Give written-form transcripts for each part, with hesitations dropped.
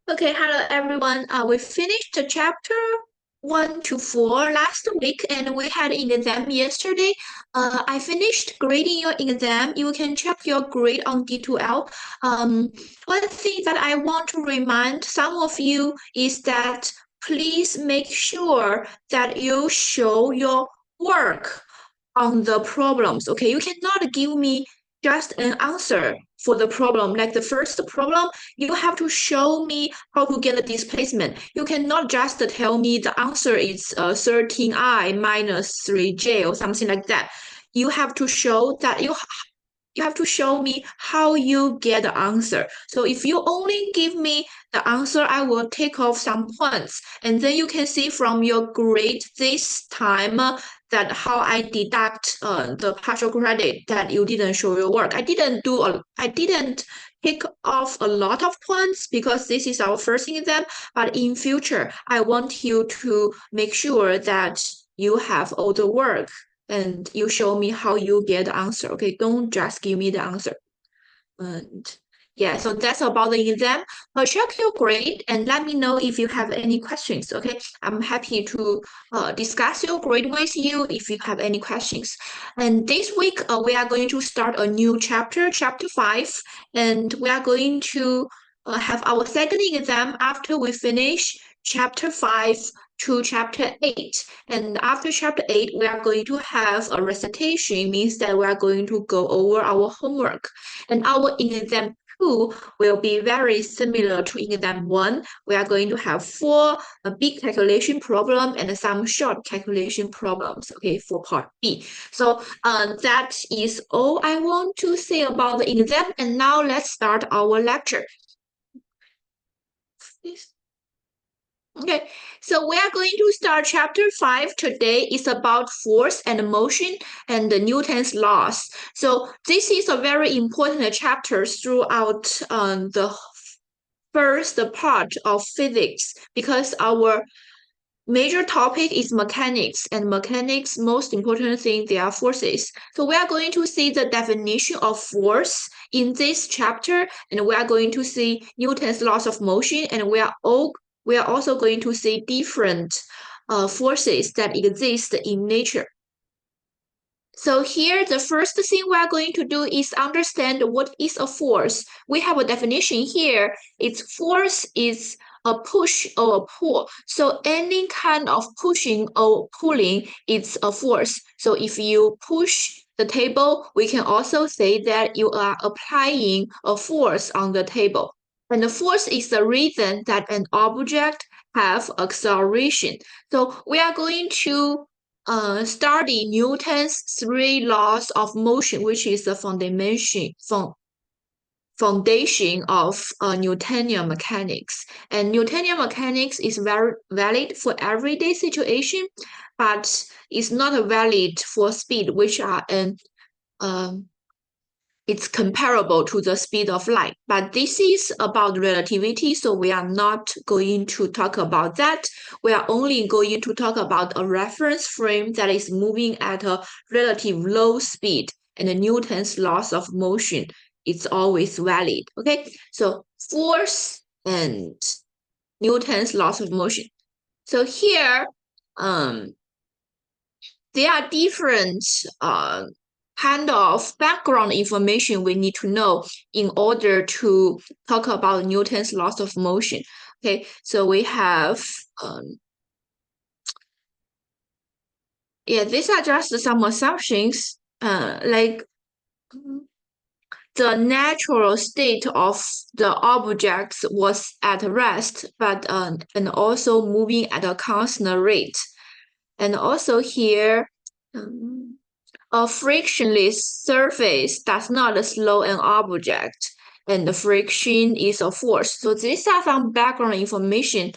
Okay, hello everyone. We finished the chapter 1 to 4 last week and we had an exam yesterday. I finished grading your exam. You can check your grade on D2L. One thing that I want to remind some of you is that please make sure that you show your work on the problems. Okay, you cannot give me just an answer for the problem. Like the first problem, you have to show me how to get the displacement. You cannot just tell me the answer is 13i minus 3j or something like that. You have to show that you have to show me how you get the answer. So if you only give me the answer, I will take off some points. And then you can see from your grade this time that how I deduct the partial credit that you didn't show your work. I didn't take off a lot of points because this is our first exam, but in future, I want you to make sure that you have all the work and you show me how you get the answer. Okay, don't just give me the answer. And yeah, so that's about the exam. Check your grade and let me know if you have any questions. Okay, I'm happy to discuss your grade with you if you have any questions. And this week, we are going to start a new chapter, chapter 5, and we are going to have our second exam after we finish chapter 5 to chapter 8. And after chapter 8, we are going to have a recitation, means that we are going to go over our homework. And our exam 2 will be very similar to exam 1. We are going to have four big calculation problem and some short calculation problems, okay, for part B. So that is all I want to say about the exam. And now let's start our lecture. Okay, so we are going to start chapter 5 today. It's about force and motion and the Newton's laws. So this is a very important chapter throughout the first part of physics because our major topic is mechanics, and mechanics most important thing they are forces. So we are going to see the definition of force in this chapter, and we are going to see Newton's laws of motion, and we are also going to see different forces that exist in nature. So here, the first thing we are going to do is understand what is a force. We have a definition here. Its force is a push or a pull. So any kind of pushing or pulling is a force. So if you push the table, we can also say that you are applying a force on the table. And the force is the reason that an object have acceleration. So we are going to study Newton's three laws of motion, which is the foundation of Newtonian mechanics. And Newtonian mechanics is very valid for everyday situation, but it's not valid for speed, which are an it's comparable to the speed of light. But this is about relativity, so we are not going to talk about that. We are only going to talk about a reference frame that is moving at a relative low speed, and the Newton's laws of motion is always valid. Okay, so force and Newton's laws of motion. So here, there are different kind of background information we need to know in order to talk about Newton's laws of motion. Okay, so we have, these are just some assumptions, like the natural state of the objects was at rest, but and also moving at a constant rate. And also here, a frictionless surface does not slow an object, and the friction is a force. So these are some background information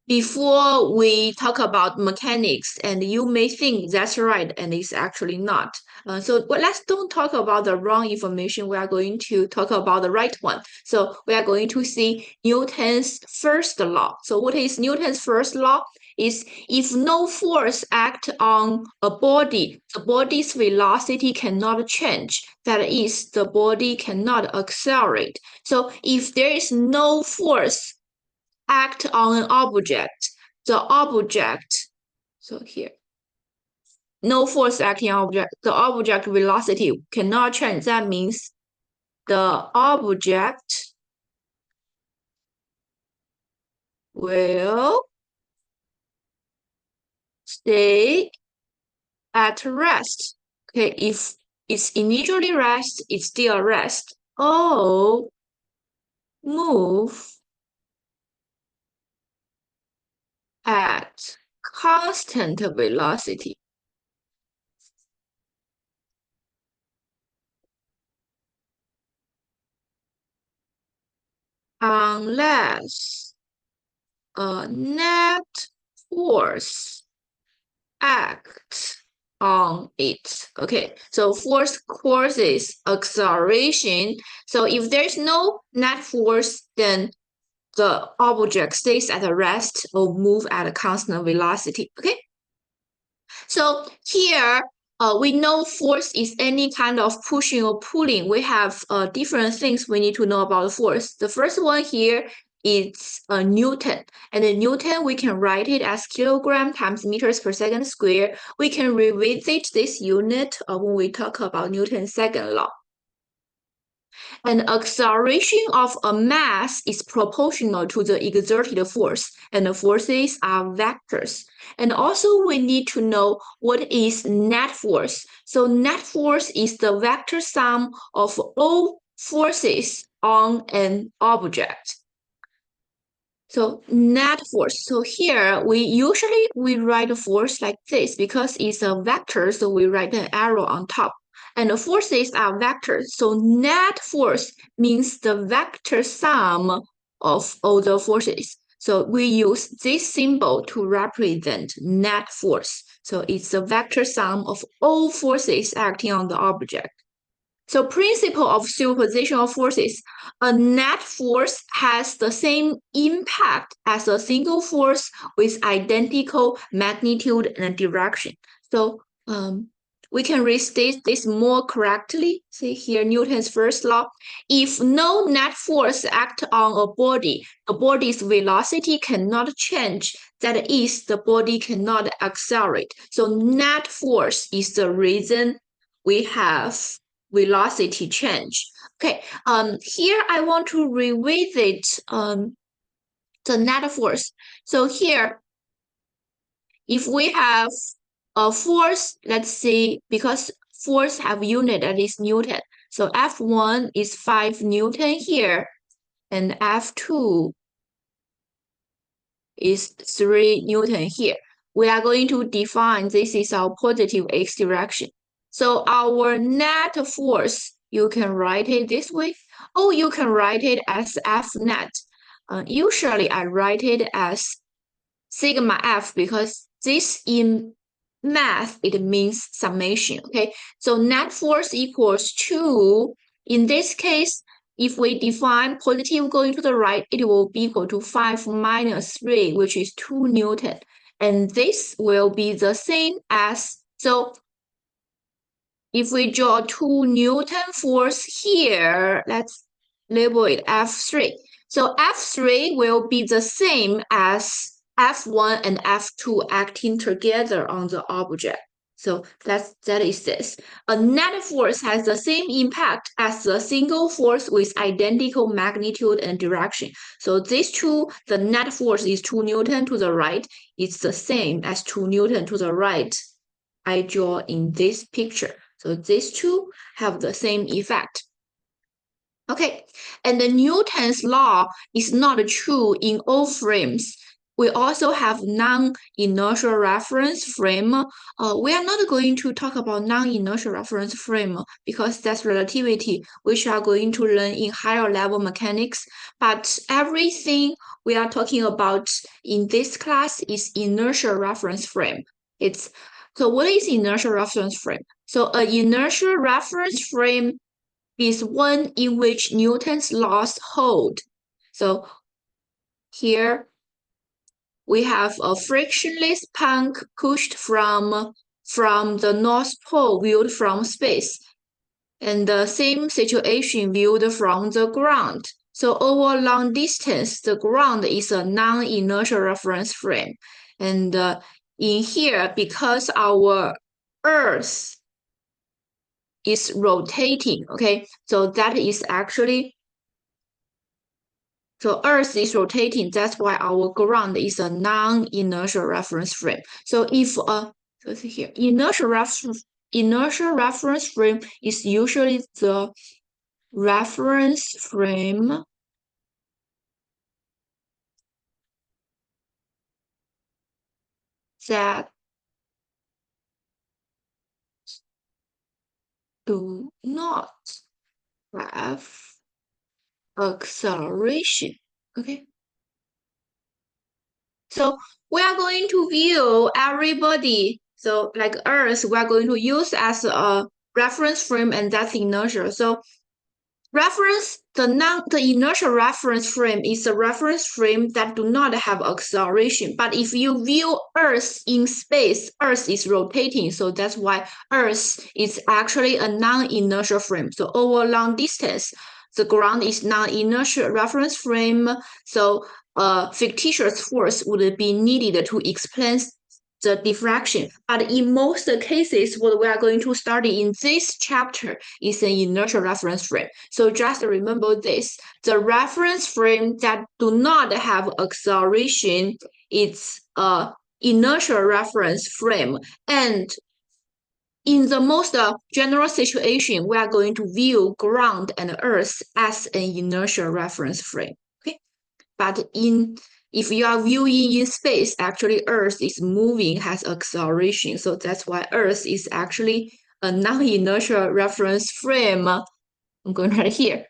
before we talk about mechanics, and you may think that's right, and it's actually not. Let's don't talk about the wrong information. We are going to talk about the right one. So we are going to see Newton's first law. So what is Newton's first law? Is if no force act on a body, the body's velocity cannot change. That is, the body cannot accelerate. So if there is no force act on an object, the object, so here, no force acting on object, the object velocity cannot change. That means the object will stay at rest. Okay, if it's initially rest, it's still rest. Or move at constant velocity. Unless a net force acts on it. Okay, so force causes acceleration. So if there's no net force, then the object stays at rest or move at a constant velocity. Okay, so here we know force is any kind of pushing or pulling. We have different things we need to know about force. The first one here is Newton. And in Newton, we can write it as kilogram times meters per second square. We can revisit this unit when we talk about Newton's second law. And acceleration of a mass is proportional to the exerted force, and the forces are vectors. And also we need to know what is net force. So net force is the vector sum of all forces on an object. So net force. So here we write a force like this because it's a vector, so we write an arrow on top. And the forces are vectors. So net force means the vector sum of all the forces. So we use this symbol to represent net force. So it's the vector sum of all forces acting on the object. So principle of superposition of forces, a net force has the same impact as a single force with identical magnitude and direction. So we can restate this more correctly. See here, Newton's first law. If no net force acts on a body, the body's velocity cannot change. That is, the body cannot accelerate. So net force is the reason we have velocity change. Okay, here I want to revisit the net force. So here, if we have a force, let's say, because force have unit that is Newton. So F1 is 5 Newton here, and F2 is 3 Newton here. We are going to define this is our positive x direction. So our net force, you can write it this way, or you can write it as F net. Usually I write it as sigma F because this in math, it means summation, okay? So net force equals 2. In this case, if we define positive going to the right, it will be equal to 5 minus 3, which is 2 Newton. And this will be the same as, so if we draw 2 Newton force here, let's label it F3. So F3 will be the same as F1 and F2 acting together on the object. So that is this. A net force has the same impact as a single force with identical magnitude and direction. So these two, the net force is 2 Newton to the right. It's the same as 2 Newton to the right. I draw in this picture. So these two have the same effect. Okay, and the Newton's law is not true in all frames. We also have non-inertial reference frame. We are not going to talk about non-inertial reference frame because that's relativity, which we are going to learn in higher level mechanics. But everything we are talking about in this class is inertial reference frame. So what is inertial reference frame? So an inertial reference frame is one in which Newton's laws hold. So here we have a frictionless punk pushed from the North Pole viewed from space, and the same situation viewed from the ground. So over long distance, the ground is a non-inertial reference frame. And in here, because our Earth is rotating, okay? So that is actually, so Earth is rotating, that's why our ground is a non-inertial reference frame. So if so see here, inertial reference frame is usually the reference frame that do not have acceleration. Okay. So we are going to view everybody. So like Earth, we are going to use as a reference frame, and that's inertia. So the inertial reference frame is a reference frame that do not have acceleration. But if you view Earth in space, Earth is rotating, so that's why Earth is actually a non-inertial frame. So over long distance, the ground is non-inertial reference frame. So fictitious force would be needed to explain the diffraction. But in most cases, what we are going to study in this chapter is an inertial reference frame. So just remember this. The reference frame that do not have acceleration is a inertial reference frame. And in the most general situation, we are going to view ground and Earth as an inertial reference frame. Okay, but if you are viewing in space, actually Earth is moving, has acceleration. So that's why Earth is actually a non-inertial reference frame. I'm going right here.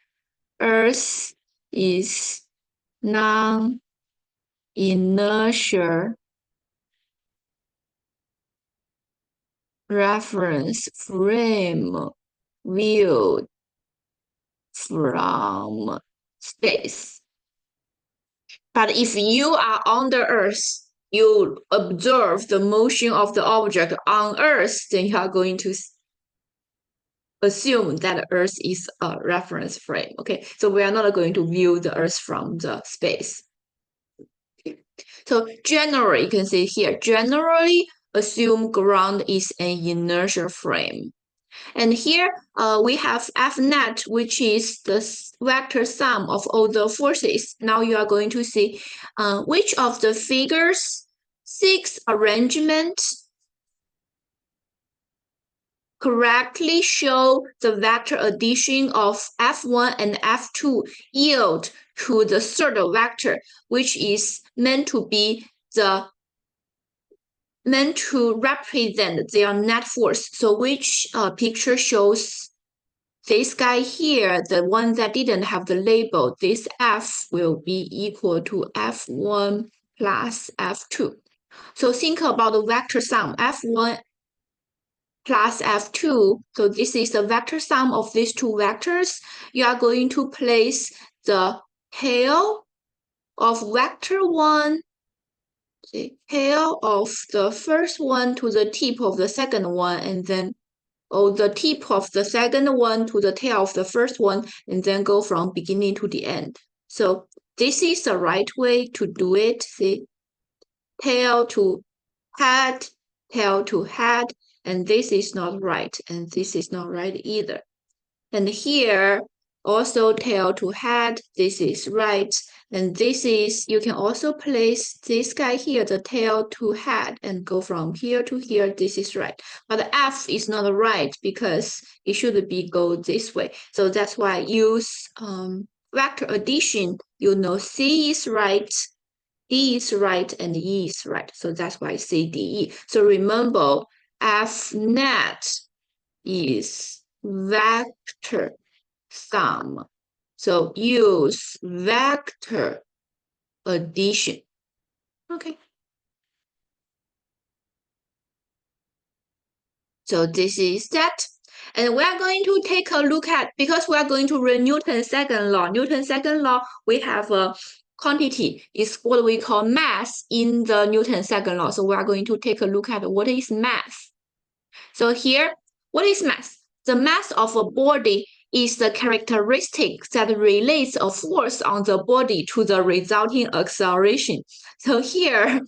Earth is non-inertial reference frame viewed from space. But if you are on the Earth, you observe the motion of the object on Earth, then you are going to assume that Earth is a reference frame. Okay, so we are not going to view the Earth from the space. Okay. So generally, you can see here, generally assume ground is an inertial frame. And here we have F net, which is the vector sum of all the forces. Now you are going to see which of the figures 6 arrangement correctly show the vector addition of F1 and F2 yield to the third vector, which is meant to represent their net force. So which picture shows this guy here, the one that didn't have the label, this F will be equal to F1 plus F2. So think about the vector sum, F1 plus F2. So this is the vector sum of these two vectors. You are going to place the tail of vector 1, the tail of the first one to the tip of the second one, and then the tip of the second one to the tail of the first one, and then go from beginning to the end. So this is the right way to do it. See, tail to head, and this is not right, and this is not right either. And here, also tail to head, this is right. And this is, you can also place this guy here, the tail to head, and go from here to here, this is right. But the F is not right because it should be go this way. So that's why I use vector addition. You know C is right, D is right, and E is right. So that's why C, D, E. So remember, F net is vector sum. So use vector addition. Okay. So this is that. And we are going to take a look at, because we are going to read Newton's second law. Newton's second law, we have a quantity is what we call mass in the Newton's second law. So we are going to take a look at what is mass. So here, what is mass? The mass of a body is the characteristic that relates a force on the body to the resulting acceleration. So here,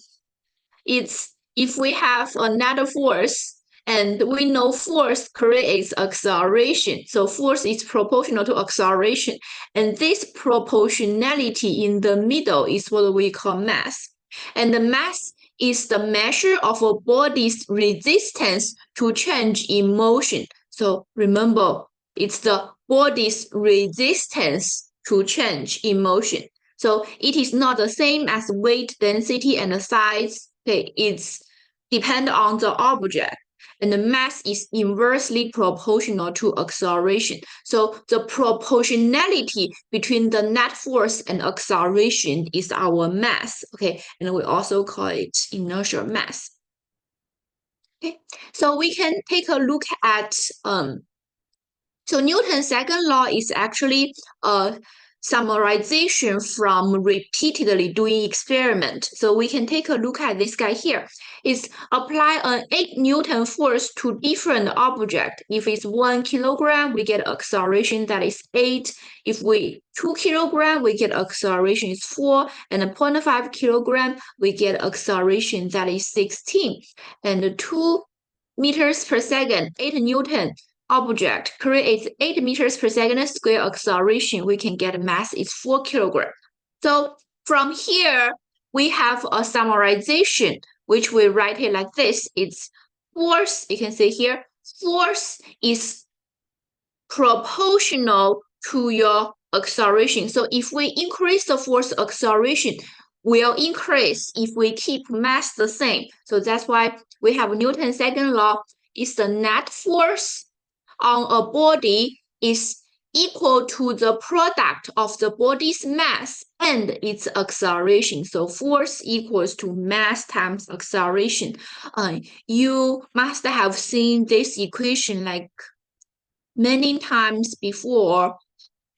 it's if we have a net force, and we know force creates acceleration. So force is proportional to acceleration. And this proportionality in the middle is what we call mass. And the mass is the measure of a body's resistance to change in motion. So remember, it's the body's resistance to change in motion. So it is not the same as weight, density, and the size. Okay, it's depend on the object, and the mass is inversely proportional to acceleration. So the proportionality between the net force and acceleration is our mass. Okay, and we also call it inertial mass. Okay, so we can take a look at so Newton's second law is actually a summarization from repeatedly doing experiment. So we can take a look at this guy here. It's apply an 8 Newton force to different object. If it's 1 kilogram, we get acceleration that is 8. If we 2 kilogram, we get acceleration is 4. And 0.5 kilogram, we get acceleration that is 16. And 2 meters per second, 8 Newton object creates 8 meters per second square acceleration, we can get mass is 4 kilograms. So from here, we have a summarization, which we write it like this. It's force, you can see here, force is proportional to your acceleration. So if we increase the force, acceleration will increase if we keep mass the same. So that's why we have Newton's second law is the net force on a body is equal to the product of the body's mass and its acceleration. So force equals to mass times acceleration. You must have seen this equation like many times before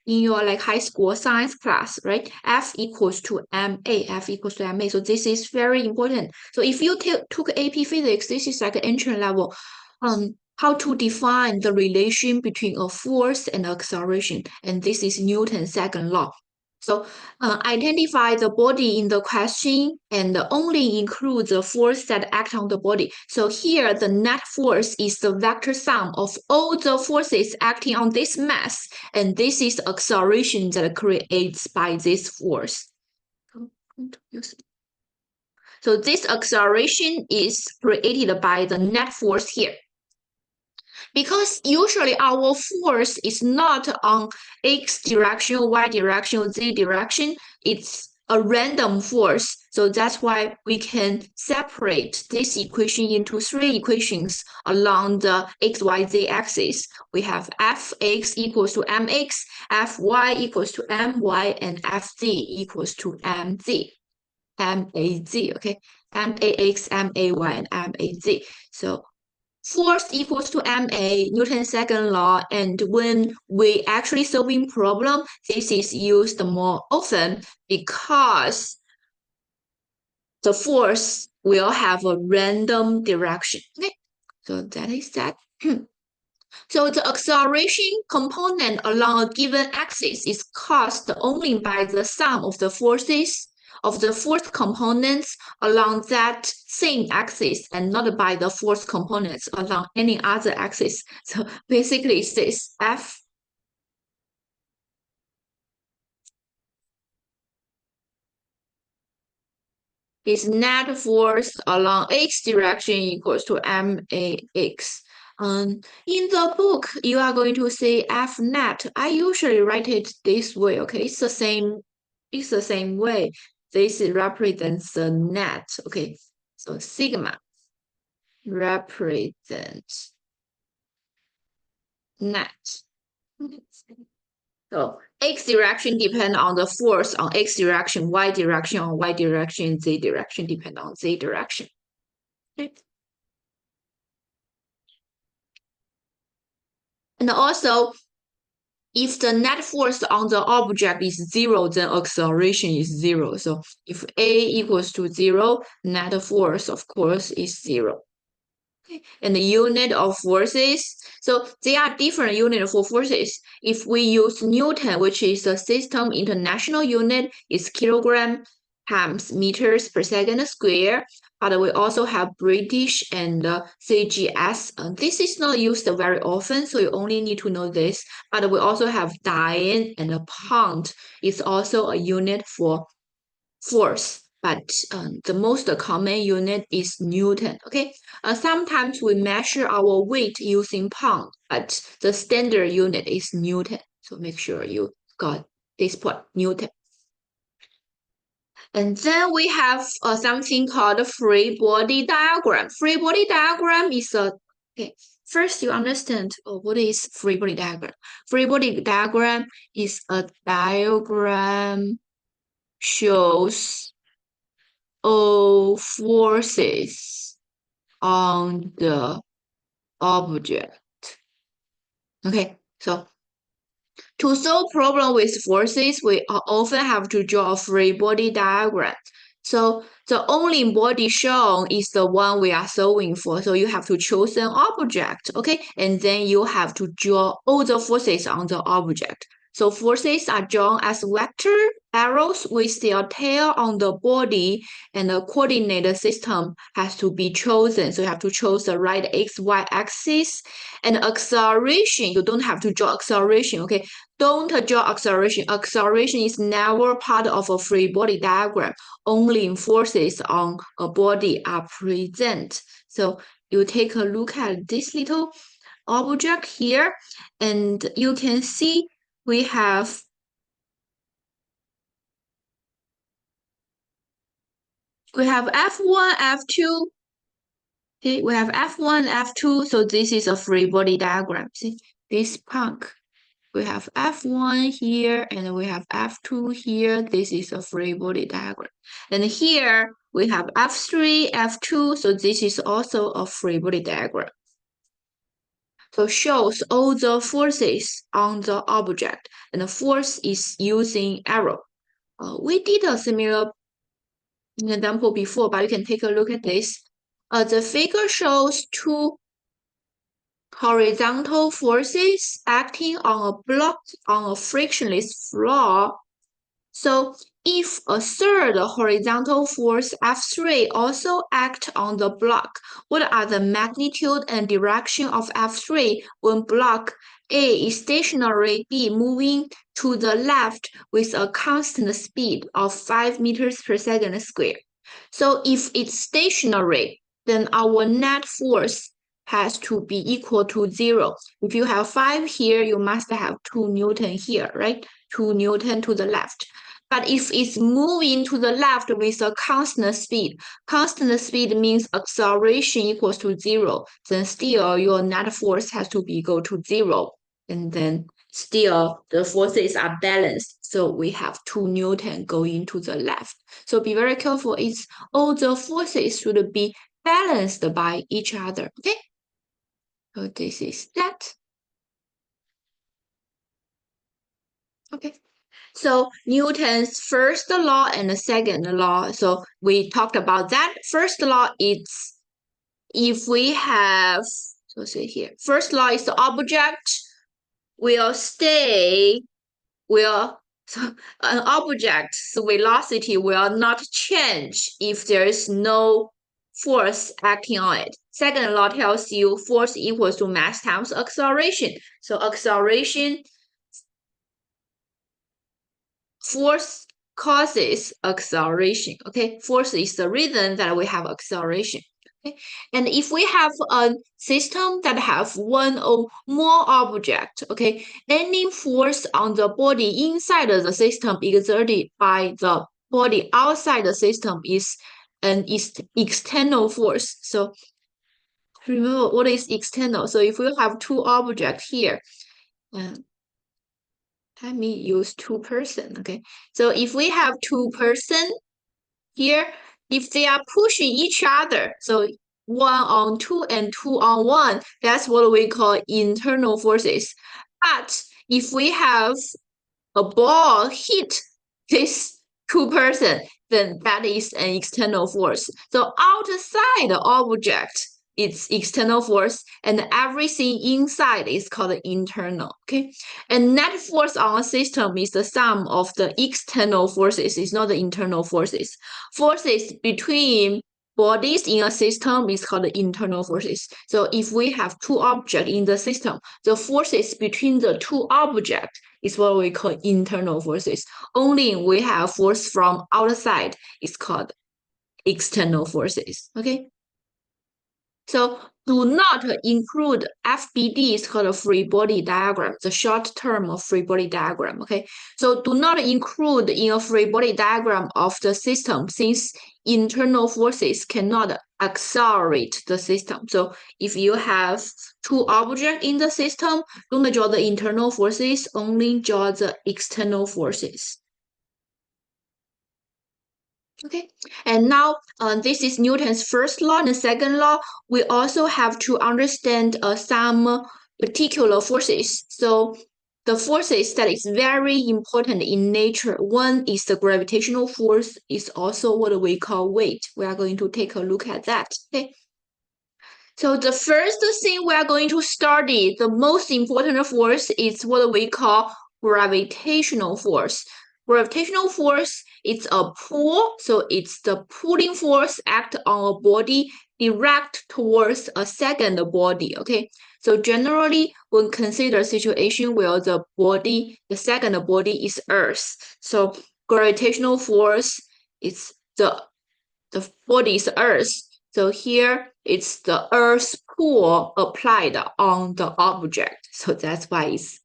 in your like high school science class, right? F equals to ma, F equals to ma. So this is very important. So if you took AP Physics, this is like an entry level. How to define the relation between a force and acceleration. And this is Newton's second law. So identify the body in the question and only include the force that act on the body. So here the net force is the vector sum of all the forces acting on this mass. And this is acceleration that creates by this force. So this acceleration is created by the net force here. Because usually our force is not on x direction, y direction, z direction. It's a random force. So that's why we can separate this equation into 3 equations along the x, y, z axis. We have fx equals to mx, fy equals to my, and fz equals to mz. MAZ, okay? MAX, MAY, and MAZ. So force equals to ma, Newton's second law, and when we actually solving problem, this is used more often because the force will have a random direction. Okay, so that is that. So the acceleration component along a given axis is caused only by the sum of the forces of the force components along that same axis and not by the force components along any other axis. So basically it's this F is net force along x direction equals to max. In the book, you are going to say F net. I usually write it this way, okay? It's the same way. This represents the net, okay? So sigma represents net. So x direction depend on the force on x direction, y direction on y direction, z direction depend on z direction. Okay. And also, if the net force on the object is 0, then acceleration is 0. So if A equals to 0, net force, of course, is 0. Okay. And the unit of forces. So they are different unit for forces. If we use Newton, which is the system international unit, is kilogram times meters per second square. But we also have British and CGS. This is not used very often, so you only need to know this. But we also have Dian and a pound. It's also a unit for force. But the most common unit is Newton. Okay. Sometimes we measure our weight using pound, but the standard unit is Newton. So make sure you got this point, Newton. And then we have something called a free body diagram. Free body diagram is a, okay, first you understand what is free body diagram. Free body diagram is a diagram shows all forces on the object. Okay, so to solve problem with forces, we often have to draw a free body diagram. So the only body shown is the one we are solving for. So you have to choose an object, okay? And then you have to draw all the forces on the object. So forces are drawn as vector arrows with their tail on the body, and the coordinate system has to be chosen. So you have to choose the right x, y axis. And acceleration, you don't have to draw acceleration, okay? Don't draw acceleration. Acceleration is never part of a free body diagram. Only forces on a body are present. So you take a look at this little object here, and you can see we have F1, F2. Okay, we have F1, F2. So this is a free body diagram. See this punk. We have F1 here and we have F2 here. This is a free body diagram. And here we have F3, F2. So this is also a free body diagram. So shows all the forces on the object, and the force is using arrow. We did a similar example before, but you can take a look at this. The figure shows two horizontal forces acting on a block on a frictionless floor. So if a third horizontal force F3 also acts on the block, what are the magnitude and direction of F3 when block A is stationary, B moving to the left with a constant speed of 5 meters per second square? So if it's stationary, then our net force has to be equal to 0. If you have 5 here, you must have 2 Newton here, right? 2 Newton to the left. But if it's moving to the left with a constant speed means acceleration equals to 0, then still your net force has to be equal to 0. And then still the forces are balanced. So we have 2 Newton going to the left. So be very careful. It's all the forces should be balanced by each other. Okay. So this is that. Okay. So Newton's first law and the second law. So we talked about that. First law is if we have, so say here, first law is the object will stay, so an object's velocity will not change if there is no force acting on it. Second law tells you force equals to mass times acceleration. So acceleration, force causes acceleration. Okay, force is the reason that we have acceleration. Okay, and if we have a system that have one or more object, okay, any force on the body inside of the system exerted by the body outside the system is an external force. So remember what is external. So if we have two objects here, let me use 2-person, okay? So if we have 2-person here, if they are pushing each other, so 1 on 2 and 2 on 1, that's what we call internal forces. But if we have a ball hit this 2-person, then that is an external force. So outside the object, it's external force, and everything inside is called internal, okay? And net force on a system is the sum of the external forces, it's not the internal forces. Forces between bodies in a system is called the internal forces. So if we have two objects in the system, the forces between the two objects is what we call internal forces. Only we have force from outside, it's called external forces, okay? So do not include FBD is called a free body diagram, the short term of free body diagram, okay? So do not include in a free body diagram of the system since internal forces cannot accelerate the system. So if you have two objects in the system, don't draw the internal forces, only draw the external forces. Okay, and now this is Newton's first law and the second law. We also have to understand some particular forces. So the forces that is very important in nature. One is the gravitational force, is also what we call weight. We are going to take a look at that. Okay. So the first thing we are going to study, the most important force is what we call gravitational force. Gravitational force is a pull, so it's the pulling force act on a body direct towards a second body, okay? So generally, when consider a situation where the second body is Earth, so gravitational force is the body is Earth. So here it's the Earth's pull applied on the object. So that's why it's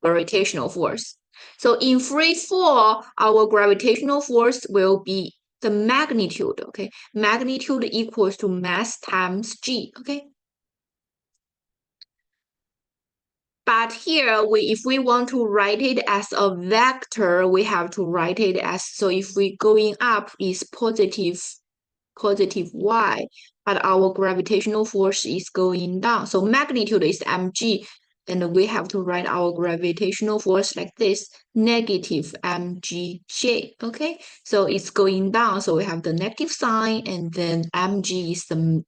gravitational force. So in free fall, our gravitational force will be the magnitude, okay? Magnitude equals to mass times g, okay? But here, if we want to write it as a vector, we have to write it as, so if we going up is positive y, but our gravitational force is going down. So magnitude is mg, and we have to write our gravitational force like this, negative mgj, okay? So it's going down, so we have the negative sign, and then mg is the,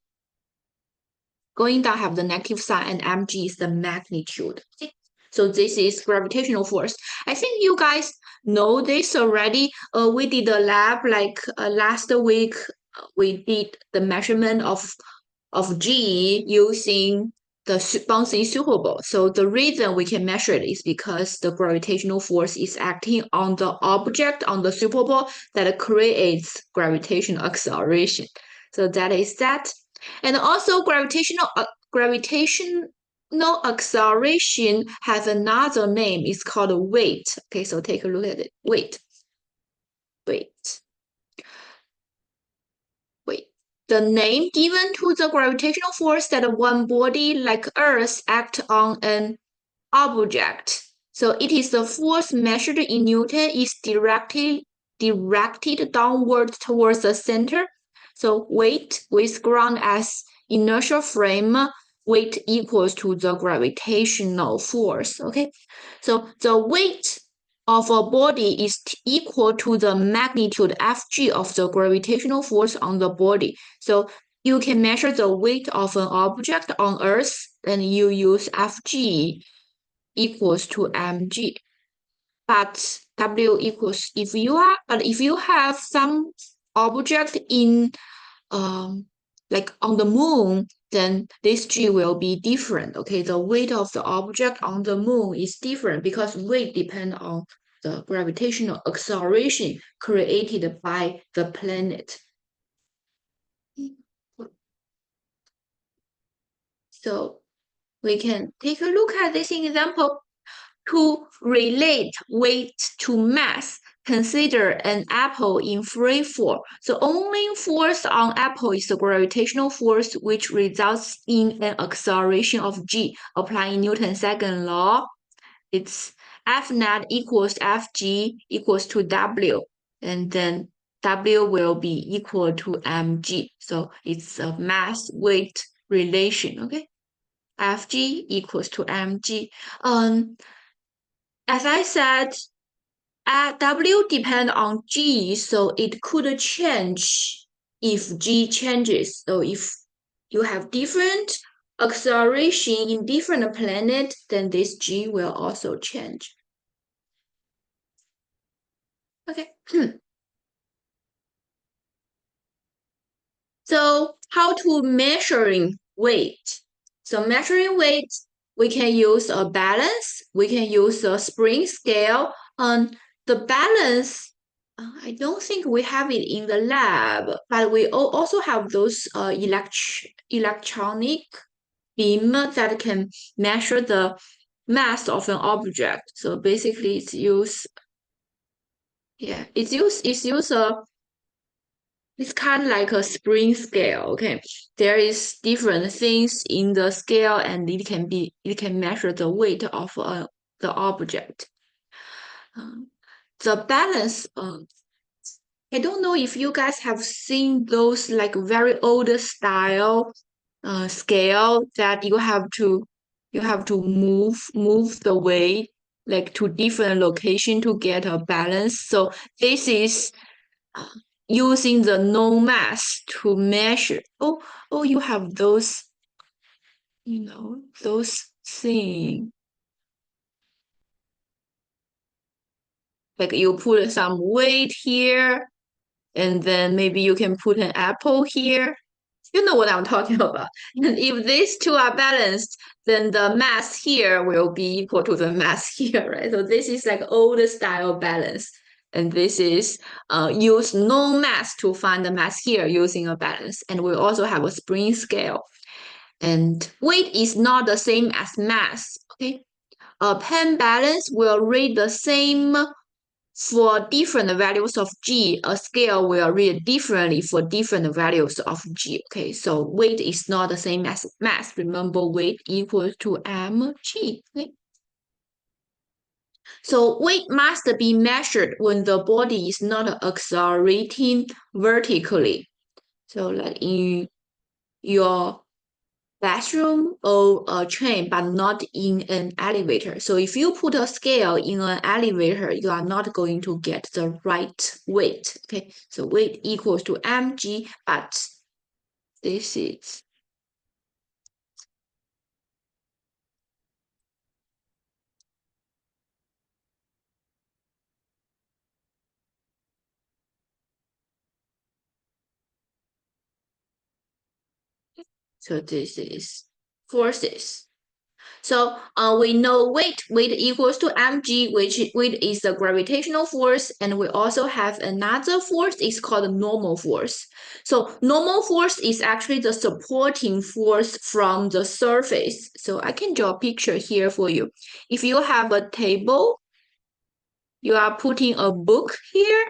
going down have the negative sign, and mg is the magnitude, okay? So this is gravitational force. I think you guys know this already. We did a lab like last week. We did the measurement of G using the bouncing Super Ball. So the reason we can measure it is because the gravitational force is acting on the object on the Super Ball that creates gravitational acceleration. So that is that. And also gravitational acceleration has another name. It's called weight. Okay, so take a look at it. Weight. The name given to the gravitational force that one body like Earth act on an object. So it is the force measured in Newton is directed downward towards the center. So weight with ground as inertial frame, weight equals to the gravitational force. Okay, so the weight of a body is equal to the magnitude Fg of the gravitational force on the body. So you can measure the weight of an object on Earth, and you use Fg equals to mg. But W equals, if you have some object in like on the moon, then this G will be different. Okay, the weight of the object on the moon is different because weight depends on the gravitational acceleration created by the planet. So we can take a look at this example. To relate weight to mass, consider an apple in free fall. So only force on apple is the gravitational force, which results in an acceleration of g. Applying Newton's second law, it's F net equals Fg equals to W, and then W will be equal to mg. So it's a mass weight relation, okay? Fg equals to mg. As I said, W depends on G, so it could change if G changes. So if you have different acceleration in different planet, then this G will also change. Okay. So how to measuring weight? So measuring weight, we can use a balance, we can use a spring scale. The balance, I don't think we have it in the lab, but we also have those electronic beam that can measure the mass of an object. So basically it's use, yeah, it's kind of like a spring scale, okay? There is different things in the scale and it can measure the weight of the object. The balance, I don't know if you guys have seen those like very old style scale that you have to move the weight like to different location to get a balance. So this is using the known mass to measure. Oh, you have those, those things. Like you put some weight here, and then maybe you can put an apple here. You know what I'm talking about. And if these two are balanced, then the mass here will be equal to the mass here, right? So this is like old style balance. And this is use no mass to find the mass here using a balance. And we also have a spring scale. And weight is not the same as mass, okay? A pen balance will read the same for different values of G. A scale will read differently for different values of G, okay? So weight is not the same as mass. Remember, weight equals to mg, okay? So weight must be measured when the body is not accelerating vertically. So like in your bathroom or a train, but not in an elevator. So if you put a scale in an elevator, you are not going to get the right weight. Okay, so weight equals to mg, but this is so this is forces. So we know weight equals to mg, which weight is the gravitational force, and we also have another force, it's called normal force. So normal force is actually the supporting force from the surface. So I can draw a picture here for you. If you have a table, you are putting a book here,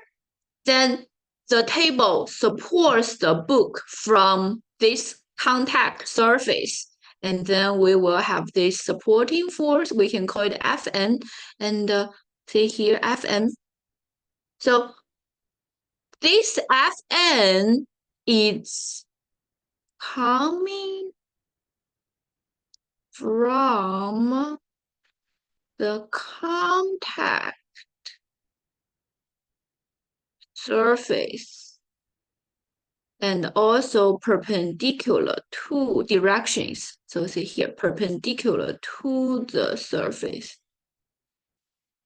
then the table supports the book from this contact surface. And then we will have this supporting force. We can call it Fn. And see here, Fn. So this Fn is coming from the contact surface and also perpendicular to directions. So see here, perpendicular to the surface.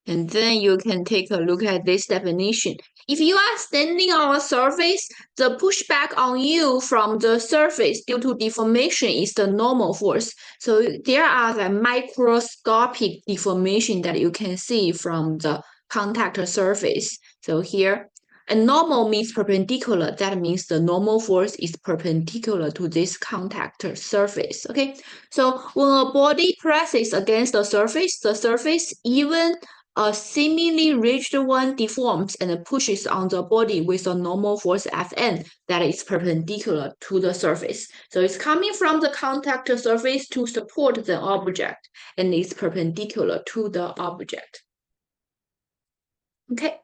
And then you can take a look at this definition. If you are standing on a surface, the pushback on you from the surface due to deformation is the normal force. So there are the microscopic deformation that you can see from the contact surface. So here, and normal means perpendicular. That means the normal force is perpendicular to this contact surface. Okay, so when a body presses against the surface, even a seemingly rigid one deforms and pushes on the body with a normal force Fn that is perpendicular to the surface. So it's coming from the contact surface to support the object, and it's perpendicular to the object. Okay.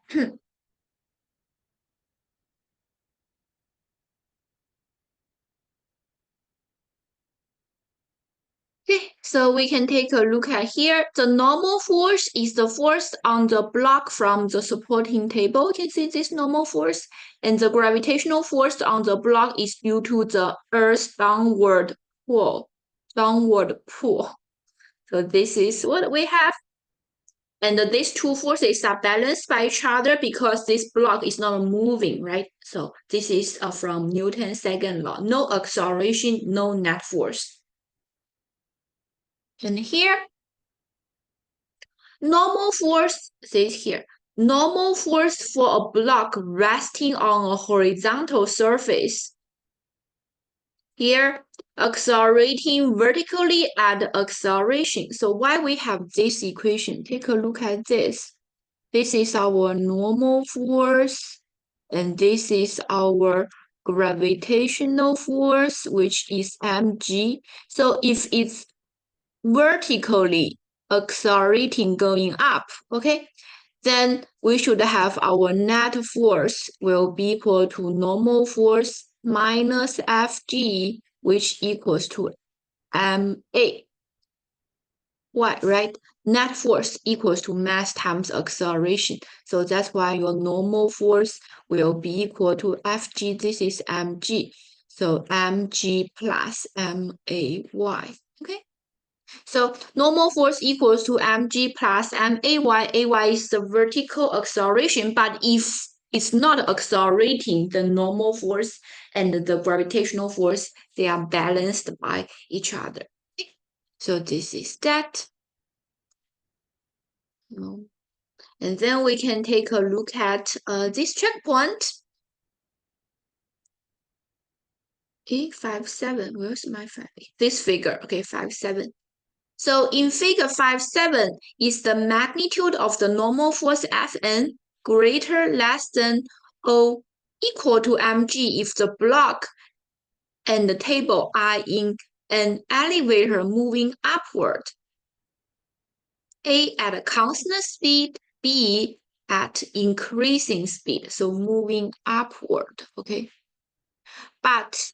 Okay, so we can take a look at here. The normal force is the force on the block from the supporting table. You can see this normal force. And the gravitational force on the block is due to the Earth's downward pull. So this is what we have. And these two forces are balanced by each other because this block is not moving, right? So this is from Newton's second law. No acceleration, no net force. And here, normal force says here, normal force for a block resting on a horizontal surface. Here, accelerating vertically at acceleration. So why we have this equation? Take a look at this. This is our normal force, and this is our gravitational force, which is mg. So if it's vertically accelerating going up, okay, then we should have our net force will be equal to normal force minus Fg, which equals to ma. Why, right? Net force equals to mass times acceleration. So that's why your normal force will be equal to Fg. This is mg. So mg plus may. Okay. So normal force equals to mg plus may. Ay is the vertical acceleration, but if it's not accelerating, the normal force and the gravitational force, they are balanced by each other. So this is that. And then we can take a look at this checkpoint. Okay, 5-7. Where's my 5? This figure. Okay, 5-7. So in figure 5-7 is the magnitude of the normal force Fn greater, less than, or equal to mg if the block and the table are in an elevator moving upward. A at a constant speed, B at increasing speed, so moving upward, okay? But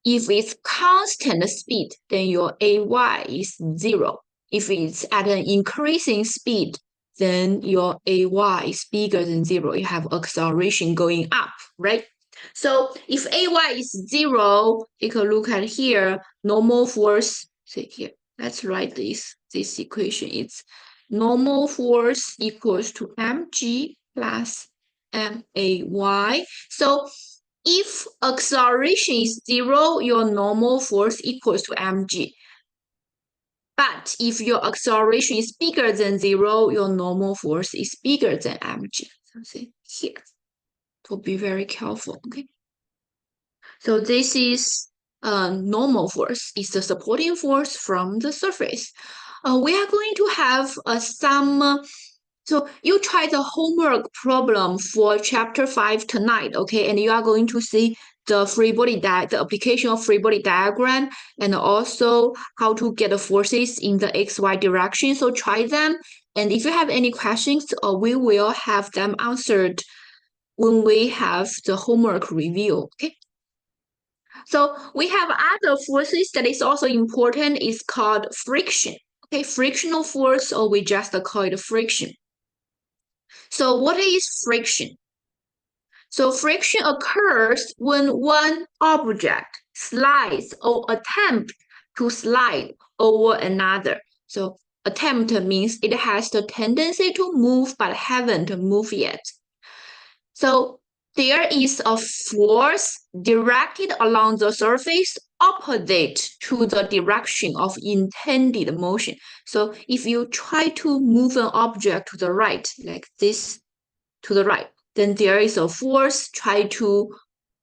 if it's constant speed, then your AY is 0. If it's at an increasing speed, then your AY is bigger than 0. You have acceleration going up, right? So if AY is 0, take a look at here, normal force, see here, let's write this equation. It's normal force equals to mg plus may. So if acceleration is 0, your normal force equals to mg. But if your acceleration is bigger than 0, your normal force is bigger than mg. So see here, to be very careful, okay? So this is normal force. It's the supporting force from the surface. We are going to have some. So you try the homework problem for chapter 5 tonight, okay? And you are going to see the the application of free body diagram, and also how to get the forces in the XY direction. So try them. And if you have any questions, we will have them answered when we have the homework review, okay? So we have other forces that is also important. Is called friction. Okay, frictional force, or we just call it friction. So what is friction? So friction occurs when one object slides or attempts to slide over another. So attempt means it has the tendency to move but haven't moved yet. So there is a force directed along the surface opposite to the direction of intended motion. So if you try to move an object to the right, like this, to the right, then there is a force try to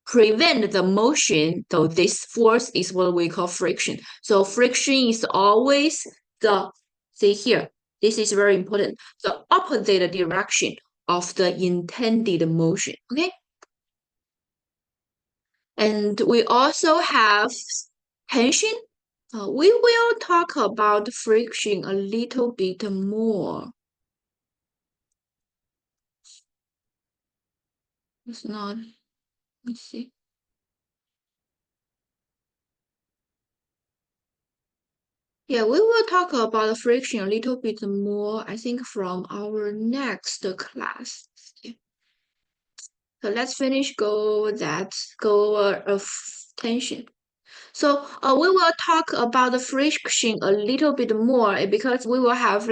prevent the motion. So this force is what we call friction. So friction is always the, see here, this is very important, the opposite direction of the intended motion, okay? And we also have tension. We will talk about friction a little bit more. It's not, let's see. Yeah, we will talk about friction a little bit more, I think, from our next class. Yeah. So let's finish go of tension. So we will talk about the friction a little bit more because we will have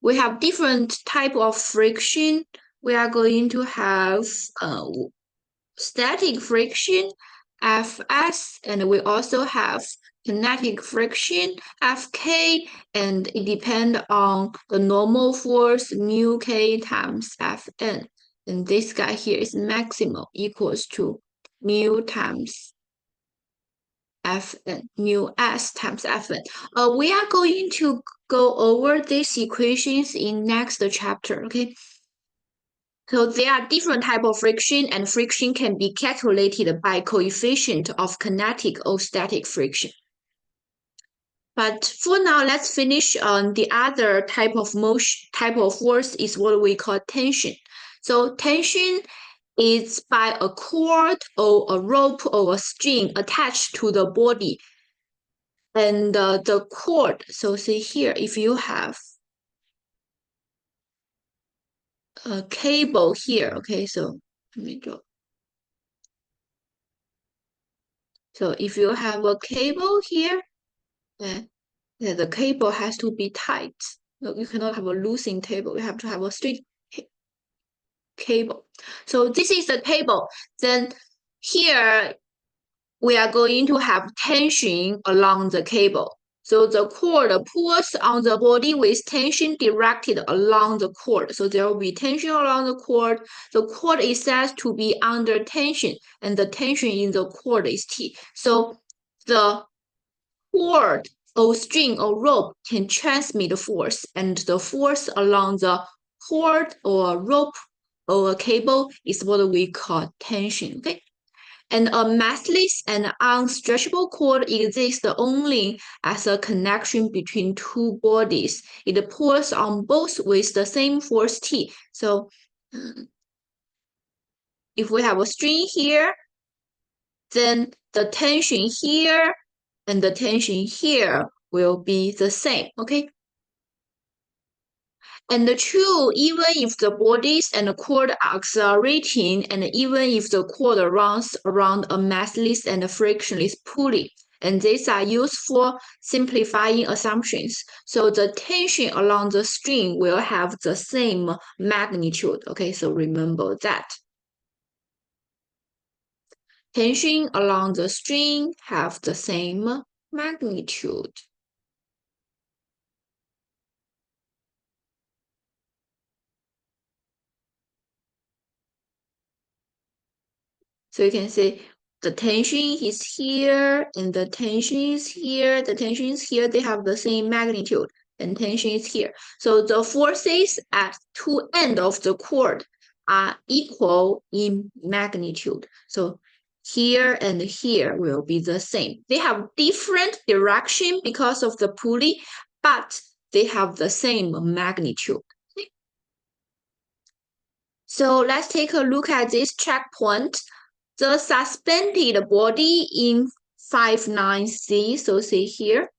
we have different type of friction. We are going to have static friction, Fs, and we also have kinetic friction, Fk, and it depends on the normal force mu k times Fn. And this guy here is maximum equals to mu times Fn, mu s times Fn. We are going to go over these equations in next chapter, okay? So there are different type of friction, and friction can be calculated by coefficient of kinetic or static friction. But for now, let's finish on the other type of force is what we call tension. So tension is by a cord or a rope or a string attached to the body. And the cord, so see here, if you have a cable here, okay, so let me draw. So if you have a cable here, then the cable has to be tight. No, you cannot have a losing cable. You have to have a straight cable. So this is the cable. Then here we are going to have tension along the cable. So the cord pulls on the body with tension directed along the cord. So there will be tension along the cord. The cord is said to be under tension, and the tension in the cord is T. So the cord or string or rope can transmit force, and the force along the cord or rope or a cable is what we call tension. Okay. And a massless and unstretchable cord exists only as a connection between two bodies. It pulls on both with the same force T. So if we have a string here, then the tension here and the tension here will be the same, okay? And true, even if the bodies and the cord are accelerating, and even if the cord runs around a massless and frictionless pulley, and these are used for simplifying assumptions. So the tension along the string will have the same magnitude, okay? So remember that. Tension along the string have the same magnitude. So you can see the tension is here and the tension is here. The tension is here. They have the same magnitude and tension is here. So the forces at two ends of the cord are equal in magnitude. So here and here will be the same. They have different direction because of the pulley, but they have the same magnitude. So let's take a look at this checkpoint. The suspended body in 59C, so see here,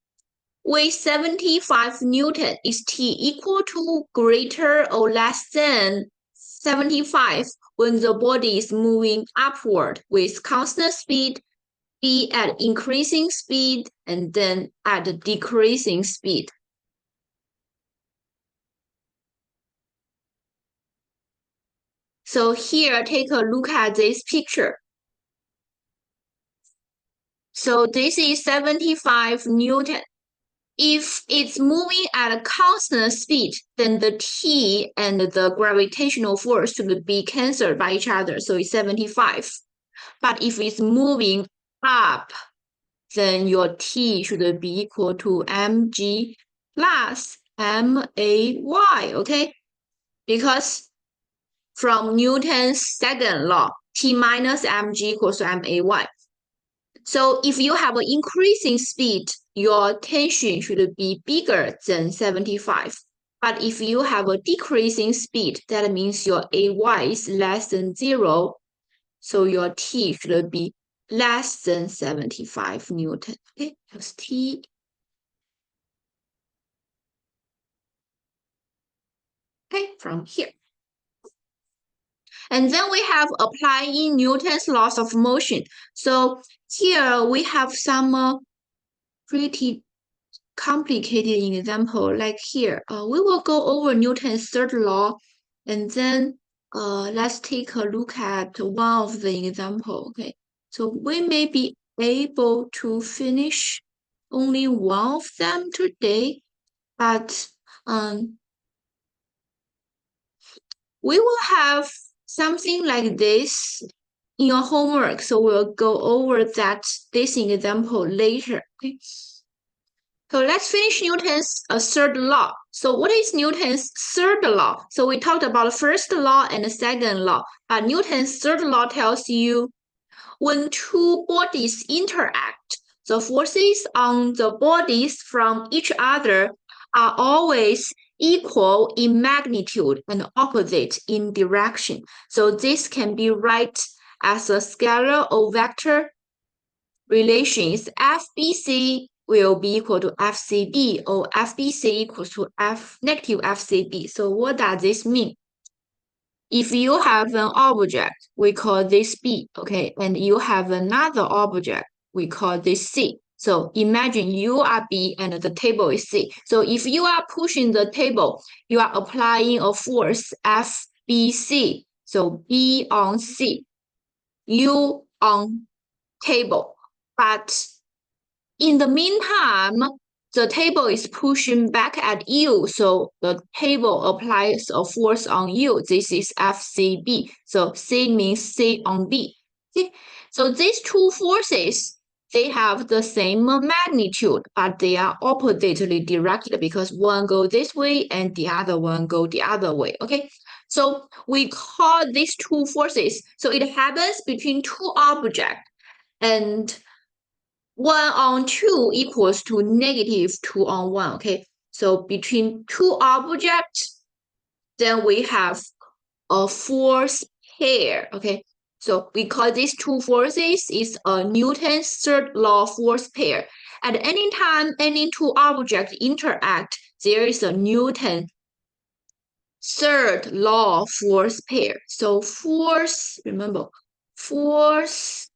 with 75 Newton is T equal to greater or less than 75 when the body is moving upward with constant speed, B at increasing speed, and then at decreasing speed. So here, take a look at this picture. So this is 75 Newton. If it's moving at a constant speed, then the T and the gravitational force should be cancelled by each other, so it's 75. But if it's moving up, then your T should be equal to mg plus may, okay? Because from Newton's second law, T minus mg equals to may. So if you have an increasing speed, your tension should be bigger than 75. But if you have a decreasing speed, that means your AY is less than 0. So your T should be less than 75 Newton. Okay, because T okay, from here. And then we have applying Newton's laws of motion. So here we have some pretty complicated example, like here. We will go over Newton's third law, and then let's take a look at one of the example. Okay, so we may be able to finish only one of them today, but we will have something like this in your homework. So we'll go over this example later. Okay. So let's finish Newton's third law. So what is Newton's third law? So we talked about the first law and the second law. But Newton's third law tells you when two bodies interact, the forces on the bodies from each other are always equal in magnitude and opposite in direction. So this can be written as a scalar or vector relations. FBC will be equal to FCB, or FBC equals to negative FCB. So what does this mean? If you have an object, we call this B, okay? And you have another object, we call this C. So imagine you are B and the table is C. So if you are pushing the table, you are applying a force FBC. So B on C, U on table. But in the meantime, the table is pushing back at you, so the table applies a force on you. This is FCB. So C means C on B. See? So these two forces, they have the same magnitude, but they are oppositely directed because one goes this way and the other one goes the other way. Okay, so we call these two forces. So it happens between two objects, and 1 on 2 equals to negative 2 on 1, okay? So between two objects, then we have a force pair, okay? So we call these two forces is a Newton's third law force pair. At any time any two objects interact, there is a Newton third law force pair. So force, remember, forces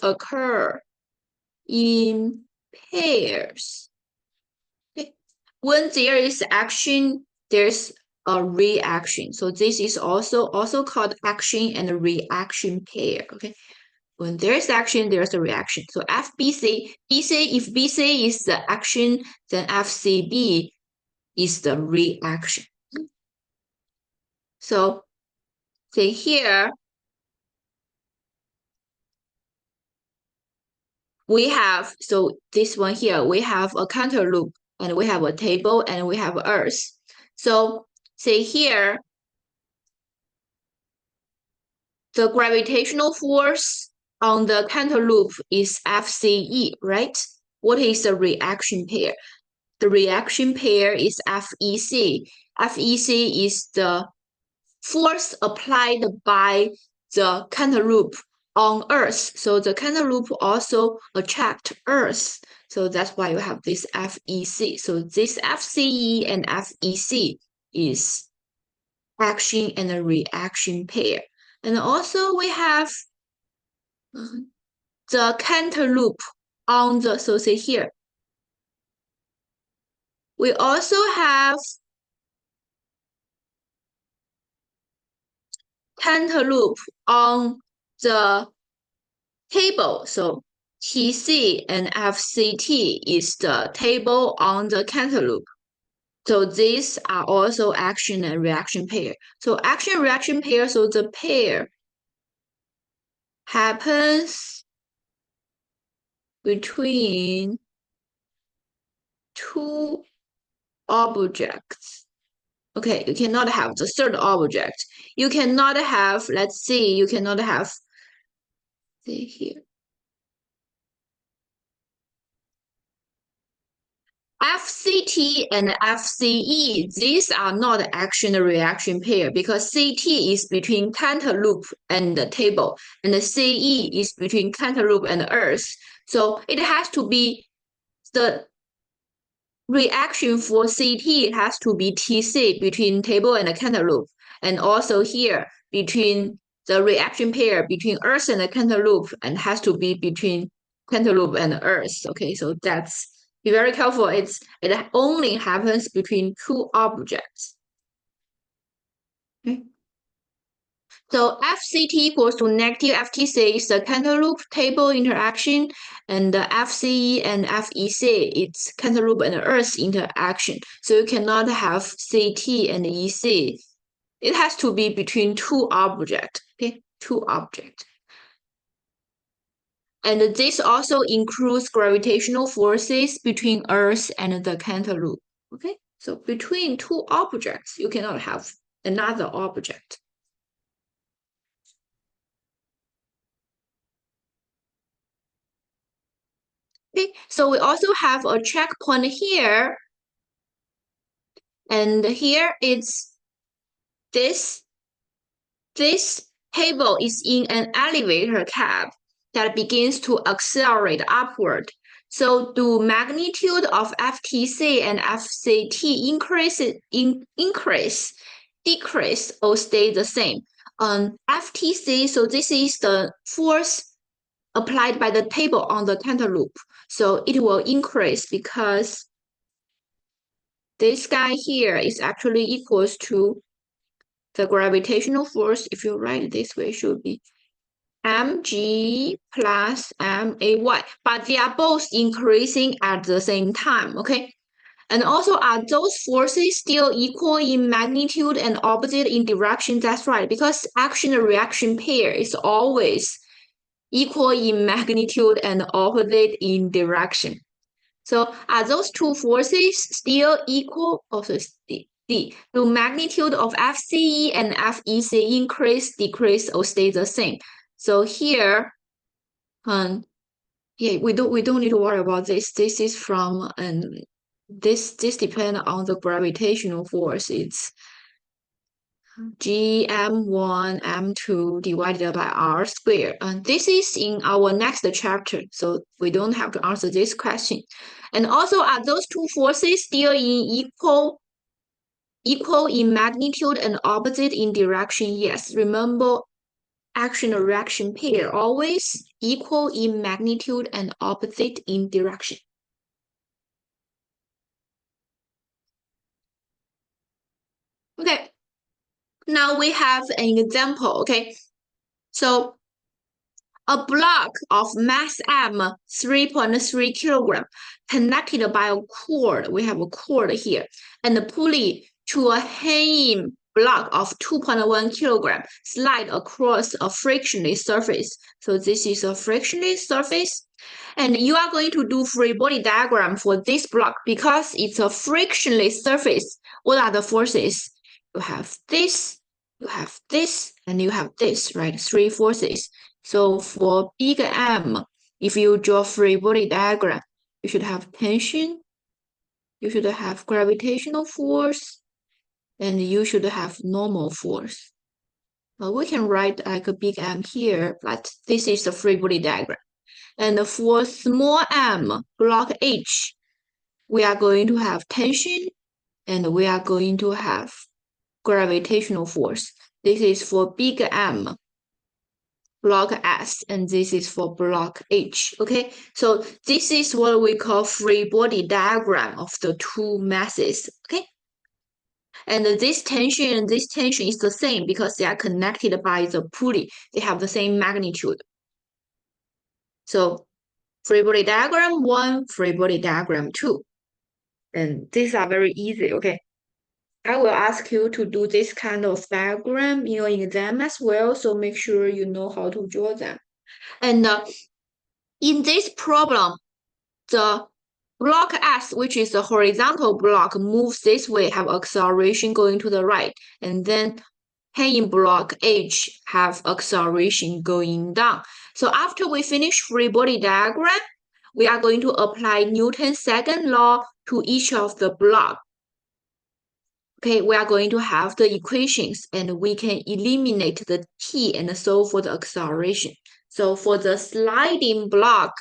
occur in pairs. Okay. When there is action, there's a reaction. So this is also called action and reaction pair. Okay. When there's action, there's a reaction. So FBC, if BC is the action, then FCB is the reaction. So say here, we have, so this one here, we have a counter loop, and we have a table, and we have earth. So say here, the gravitational force on the counter loop is FCE, right? What is the reaction pair? The reaction pair is FEC. FEC is the force applied by the counter loop on Earth. So the counter loop also attract Earth. So that's why you have this FEC. So this FCE and FEC is action and a reaction pair. And also we have the counter loop on the, so say here. We also have counter loop on the table. So TC and FCT is the table on the counter loop. So these are also action and reaction pair. So action reaction pair, so the pair happens between two objects. Okay, you cannot have the third object. You cannot have, let's see, you cannot have, see here. FCT and FCE, these are not action reaction pair because CT is between counter loop and the table, and the CE is between counter loop and Earth. So it has to be the reaction for CT has to be TC between table and the cantaloupe. And also here, between the reaction pair between Earth and the cantaloupe, and has to be between cantaloupe and Earth. Okay, so that's, be very careful. It only happens between two objects. Okay. So FCT equals to negative FTC is the cantaloupe table interaction, and the FCE and FEC it's cantaloupe and Earth interaction. So you cannot have CT and EC. It has to be between two objects. Okay, two objects. And this also includes gravitational forces between Earth and the cantaloupe. Okay, so between two objects, you cannot have another object. Okay, so we also have a checkpoint here. And here it's this table is in an elevator cab that begins to accelerate upward. So do magnitude of FTC and FCT increase, decrease, or stay the same? FTC, so this is the force applied by the table on the cantaloupe. So it will increase because this guy here is actually equals to the gravitational force. If you write it this way, should be mg plus may, but they are both increasing at the same time, okay? And also, are those forces still equal in magnitude and opposite in direction? That's right, because action and reaction pair is always equal in magnitude and opposite in direction. So are those two forces still equal? Also, D. Do magnitude of FCE and FEC increase, decrease, or stay the same? So here, yeah, we don't need to worry about this. This is from this depends on the gravitational force. It's Gm1 m2 divided by r squared. And this is in our next chapter, so we don't have to answer this question. And also, are those two forces still in equal in magnitude and opposite in direction? Yes. Remember, action and reaction pair always equal in magnitude and opposite in direction. Okay. Now we have an example, okay? So a block of mass m, 3.3 kilogram, connected by a cord, we have a cord here, and a pulley to a hanging block of 2.1 kilogram, slide across a frictionless surface. So this is a frictionless surface. And you are going to do free body diagram for this block because it's a frictionless surface. What are the forces? You have this, and you have this, right? Three forces. So for big M, if you draw free body diagram, you should have tension, you should have gravitational force, and you should have normal force. We can write like a big M here, but this is the free body diagram. And for small m, block H, we are going to have tension, and we are going to have gravitational force. This is for big M, block S, and this is for block H, okay? So this is what we call free body diagram of the two masses, okay? And this tension and this tension is the same because they are connected by the pulley. They have the same magnitude. So free body diagram 1, free body diagram 2. And these are very easy, okay? I will ask you to do this kind of diagram in your exam as well, so make sure you know how to draw them. And in this problem, the block S, which is the horizontal block, moves this way, have acceleration going to the right, and then hanging block H have acceleration going down. So after we finish free body diagram, we are going to apply Newton's second law to each of the block. Okay, we are going to have the equations and we can eliminate the t and solve for the acceleration. So for the sliding block,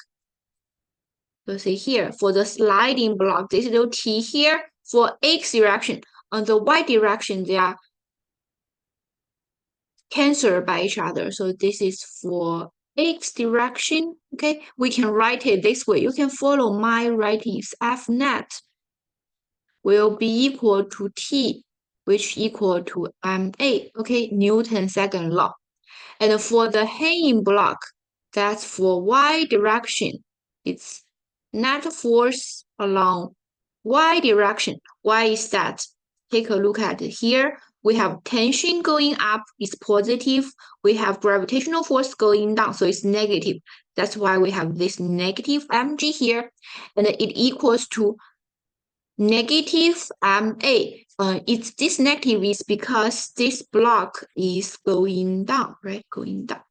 So see here, for the sliding block, this little t here, for x direction, on the y direction, they are cancelled by each other. So this is for x direction, okay? We can write it this way. You can follow my writings. F net will be equal to T, which equal to ma, okay? Newton's second law. And for the hanging block, that's for y direction. It's net force along y direction. Why is that? Take a look at it here. We have tension going up, it's positive. We have gravitational force going down, so it's negative. That's why we have this negative mg here, and it equals to negative ma. It's this negative is because this block is going down, right? Going down.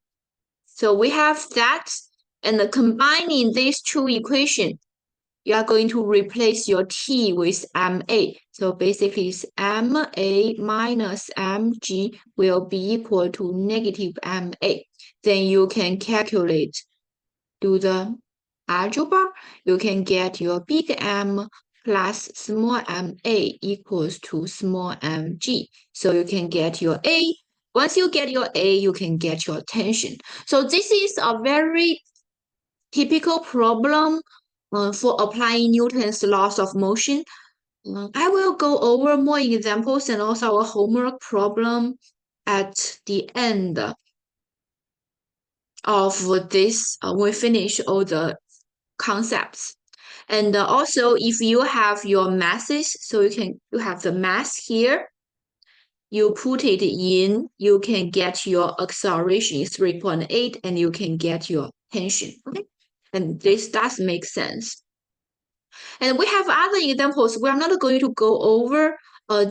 So we have that, and combining these two equations, you are going to replace your t with ma. So basically, it's ma minus mg will be equal to negative ma. Then you can calculate, do the algebra. You can get your big M plus small ma equals to small mg. So you can get your A. Once you get your A, you can get your tension. So this is a very typical problem for applying Newton's laws of motion. I will go over more examples and also our homework problem at the end of this when we finish all the concepts. And also, if you have your masses, so you have the mass here, you put it in, you can get your acceleration 3.8 and you can get your tension. Okay, and this does make sense. And we have other examples. We are not going to go over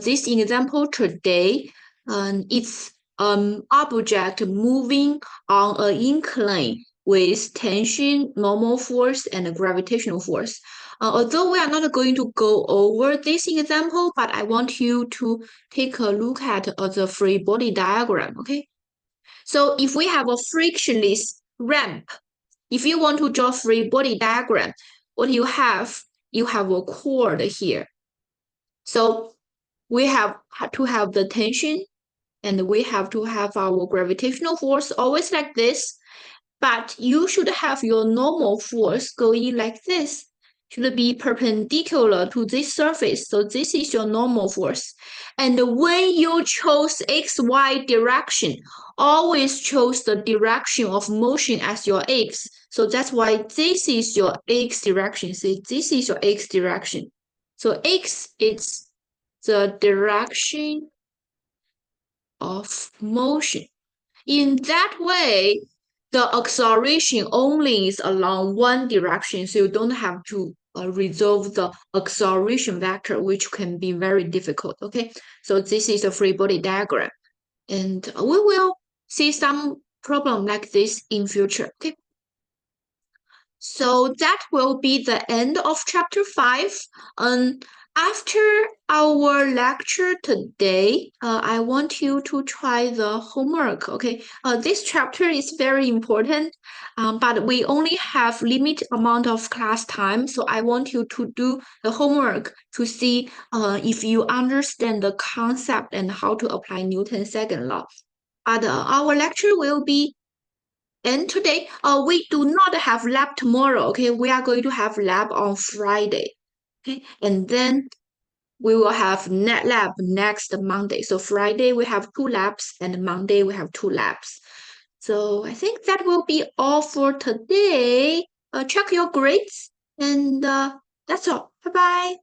this example today. It's object moving on an incline with tension, normal force, and gravitational force. Although we are not going to go over this example, but I want you to take a look at the free body diagram, okay? So if we have a frictionless ramp, if you want to draw free body diagram, what you have a cord here. So we have to have the tension, and we have to have our gravitational force always like this, but you should have your normal force going like this. Should be perpendicular to this surface. So this is your normal force. And when you chose XY direction, always chose the direction of motion as your X. So that's why this is your X direction. See, this is your X direction. So X is the direction of motion. In that way, the acceleration only is along one direction, so you don't have to resolve the acceleration vector, which can be very difficult, okay? So this is a free body diagram, and we will see some problem like this in future, okay? So that will be the end of chapter 5. After our lecture today, I want you to try the homework, okay? This chapter is very important, but we only have limited amount of class time, so I want you to do the homework to see if you understand the concept and how to apply Newton's second law. But our lecture will be end today. We do not have lab tomorrow, okay? We are going to have lab on Friday. Okay, and then we will have net lab next Monday. So Friday we have 2 labs and Monday we have 2 labs. So I think that will be all for today. Check your grades and that's all. Bye-bye.